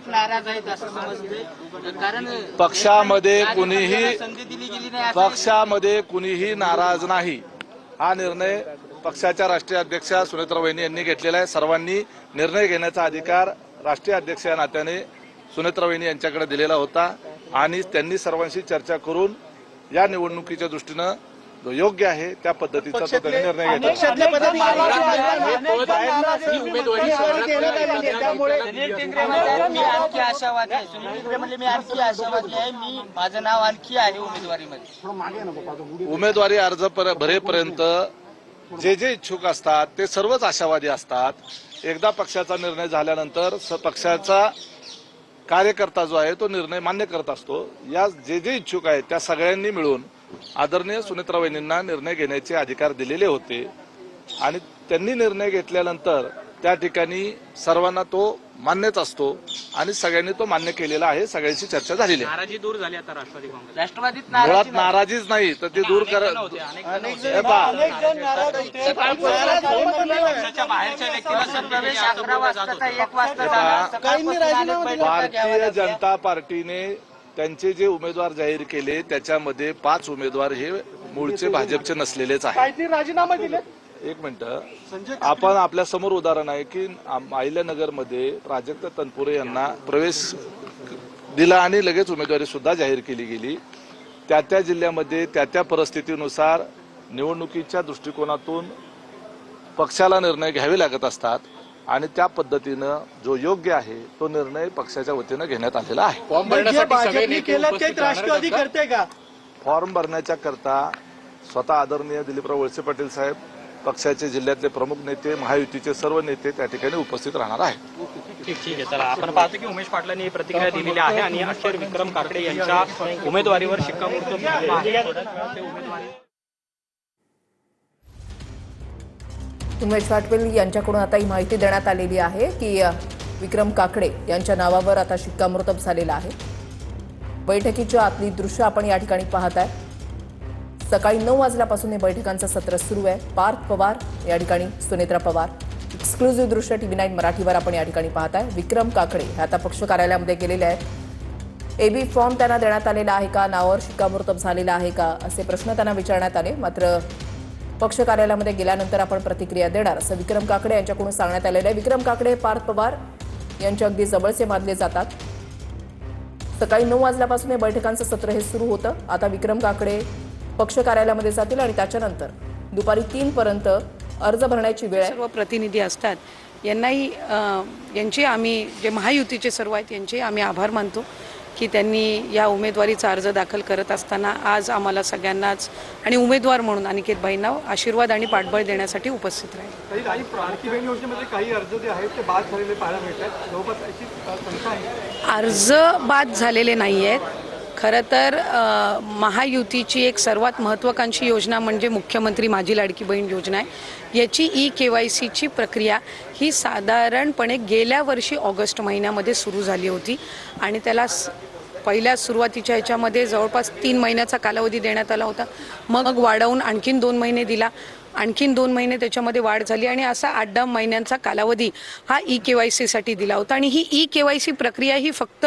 नाराज आहेत असं समजते, कारण पक्षामध्ये कुणीही संधी दिली गेली नाही. पक्षामध्ये कुणीही नाराज नाही. हा निर्णय पक्षाच्या राष्ट्रीय अध्यक्षा सुनेत्रा वहिनी यांनी घेतलेला आहे. सर्वांनी निर्णय घेण्याचा अधिकार राष्ट्रीय अध्यक्ष या नात्याने सुनेत्रा वहिनी यांच्याकडे दिलेला होता आणि त्यांनी सर्वांशी चर्चा करून या निवडणुकीच्या दृष्टीनं जो योग्य आहे त्या पद्धतीचा तो त्यांनी निर्णय घेतला. मी आणखी आशावादी आहे. सुनील टिंगरे म्हणले मी आणखी आशावादी आहे, मी माझं नाव आणखी आहे उमेदवारीमध्ये. उमेदवारी अर्ज भरेपर्यंत जे जे इच्छुक असतात ते सर्वच आशावादी असतात. एकदा पक्षाचा निर्णय झाल्यानंतर पक्षाचा कार्यकर्ता जो आहे तो निर्णय मान्य करत असतो. या जे जे इच्छुक आहेत त्या सगळ्यांनी मिळून आदरणीय सुनेत्रा वहिनींना निर्णय घेण्याचे अधिकार दिलेले होते आणि त्यांनी निर्णय घेतल्यानंतर त्या ठिकाणी सर्वांना तो मान्यच असतो आणि सगळ्यांनी तो मान्य केलेला आहे. सगळ्यांची चर्चा झालेली आहे. नाराजी दूर झाली आता राष्ट्रवादी काँग्रेस. राष्ट्रवादीत मुळात नाराजीच नाही तर ती दूर कर. पक्षाच्या बाहेरच्या व्यक्तीला प्रवेश 11 वाजता 1 वाजता झाला. भारतीय जनता पार्टीने त्यांचे जे उमेदवार जाहीर केले त्याच्यामध्ये 5 उमेदवार हे मूळचे भाजपचे नसलेलेच आहेत. राजीनामा दिले. एक मिनिट, आपण आपल्या समोर उदाहरण आहे की अहिल्यानगरमध्ये प्राजक्त तनपुरे यांना प्रवेश दिला आणि लगेच उमेदवारी सुद्धा जाहीर केली गेली. त्या त्या जिल्ह्यामध्ये त्या त्या परिस्थितीनुसार निवडणुकीच्या दृष्टिकोनातून पक्षाला निर्णय घ्यावे लागत असतात आणि त्या पद्धतीनं जो योग्य आहे तो निर्णय पक्षाच्या वतीनं घेण्यात आलेला आहे. राष्ट्रवादी करते का फॉर्म भरण्याच्या करता स्वतः आदरणीय दिलीपराव वळसे पाटील साहेब, पक्षाचे जिल्ह्यातले प्रमुख नेते, महायुतीचे सर्व नेते त्या ठिकाणी उपस्थित राहणार आहेत. ठीक आहे. चला, आपण पाहतो की उमेश पाटलांनी प्रतिक्रिया दिलेली आहे आणि अखेर विक्रम काकडे यांच्या उमेदवारीवर शिक्कामोर्तब झालेलं आहे. उमेश पाटील यांच्याकडून आता ही माहिती देण्यात आलेली आहे की विक्रम काकडे यांच्या नावावर आता शिक्कामोर्तब झालेलं आहे. बैठकीच्या आतली दृश्य आपण या ठिकाणी पाहत आहे. सकाळी 9 वाजल्यापासून हे बैठकांचं सत्र सुरू आहे. पार्थ पवार या ठिकाणी, सुनेत्रा पवार. एक्सक्लुझिव्ह दृश्य TV9 मराठीवर आपण या ठिकाणी पाहत आहे. विक्रम काकडे हे आता पक्ष कार्यालयामध्ये गेलेले आहेत. AB फॉर्म त्यांना देण्यात आलेला आहे का, नावावर शिक्कामोर्तब झालेला आहे का, असे प्रश्न त्यांना विचारण्यात आले. मात्र पक्ष कार्यालयामध्ये गेल्यानंतर आपण प्रतिक्रिया देणार असं विक्रम काकडे यांच्याकडून सांगण्यात आलेलं आहे. विक्रम काकडे पार्थ पवार यांच्या अगदी जवळचे मानले जातात. सकाळी 9 वाजल्यापासून हे बैठकांचं सत्र हे सुरू होतं. आता विक्रम काकडे पक्ष कार्यालयामध्ये जातील आणि त्याच्यानंतर दुपारी 3 पर्यंत अर्ज भरण्याची वेळ आहे. सर्व प्रतिनिधी असतात यांनाही यांचे आम्ही जे महायुतीचे सर्व आहेत यांचे आम्ही आभार मानतो की त्यांनी या उमेदवारीचा अर्ज दाखल करत असताना आज आम्हाला सगळ्यांनाच आणि उमेदवार म्हणून अनिकेत भाईंना आशीर्वाद आणि पाठबळ देण्यासाठी उपस्थित राहील. काही अर्ज जे आहेत ते बाद झालेले पाहायला मिळतात. जवळपास अशी संख्या आहे. अर्ज बाद झालेले नाही आहेत. खरं तर महायुतीची एक सर्वात महत्त्वाकांक्षी योजना म्हणजे मुख्यमंत्री माझी लाडकी बहीण योजना आहे. याची eKYCची प्रक्रिया ही साधारणपणे गेल्या वर्षी ऑगस्ट महिन्यामध्ये सुरू झाली होती आणि त्याला पहिल्या सुरुवातीच्या ह्याच्यामध्ये जवळपास 3 महिन्याचा कालावधी देण्यात आला होता. मग वाढवून आणखीन 2 महिने दिला, आणखीन 2 महिने त्याच्यामध्ये वाढ झाली आणि असा 8-10 महिन्यांचा कालावधी हा eKYCसाठी दिला होता. आणि ही eKYC प्रक्रिया ही फक्त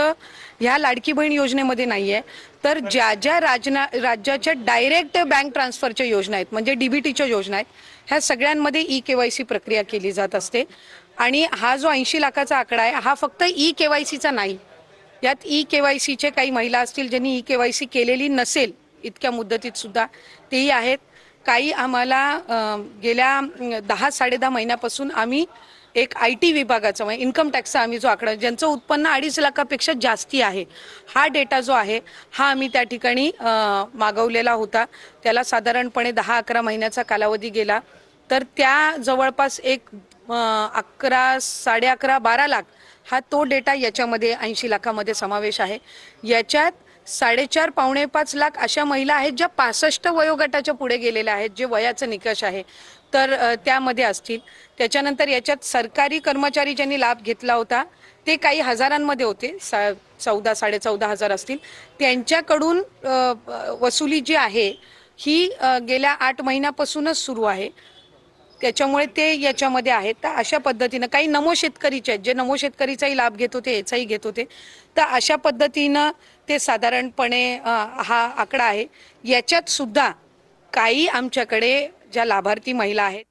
ह्या लाडकी बहीण योजनेमध्ये नाही आहे, तर ज्या ज्या राज्याच्या डायरेक्ट बँक ट्रान्सफरच्या योजना आहेत म्हणजे DBTच्या योजना आहेत ह्या सगळ्यांमध्ये eKYC प्रक्रिया केली जात असते. आणि हा जो 80 लाखाचा आकडा आहे हा फक्त eKYCचा नाही. यात eKYCचे काही महिला असतील ज्यांनी eKYC केलेली नसेल इतक्या मुदतीत सुद्धा तेही आहेत. काही आम्हाला गेल्या 10-10.5 महिन्यापासून आम्ही एक IT विभागाचा म्हणजे इन्कम टॅक्सचा आम्ही जो आकडा ज्यांचं उत्पन्न 2.5 लाखापेक्षा जास्ती आहे हा डेटा जो आहे हा आम्ही त्या ठिकाणी मागवलेला होता. त्याला साधारणपणे 10-11 महिन्याचा कालावधी गेला तर त्या जवळपास एक 11, 11.5, 12 लाख हा तो डेटा याच्यामध्ये 80 लाखामध्ये समावेश आहे. याच्यात 4.5 पावणे 5 लाख अशा महिला आहेत ज्या 65 वयोगटाच्या पुढे गेलेल्या आहेत, जे वयाचा निकष आहे तर त्यामध्ये असतील. त्याच्यानंतर याच्यात सरकारी कर्मचारी ज्यांनी लाभ घेतला होता ते काही हजारांमध्ये होते, 14,000-14,500 असतील. त्यांच्याकडून वसुली जी आहे ही गेल्या 8 महिन्यापासूनच सुरू आहे. त्याच्यामुळे ते याच्यामध्ये आहेत. तर अशा पद्धतीनं काही नमो शेतकरीचे आहेत जे नमो शेतकरीचाही लाभ घेत होते, याचाही घेत होते. तर अशा पद्धतीनं ते साधारणपणे हा आकडा आहे. याच्यात सुद्धा काही आमच्याकडे ज्या लाभार्थी महिला आहेत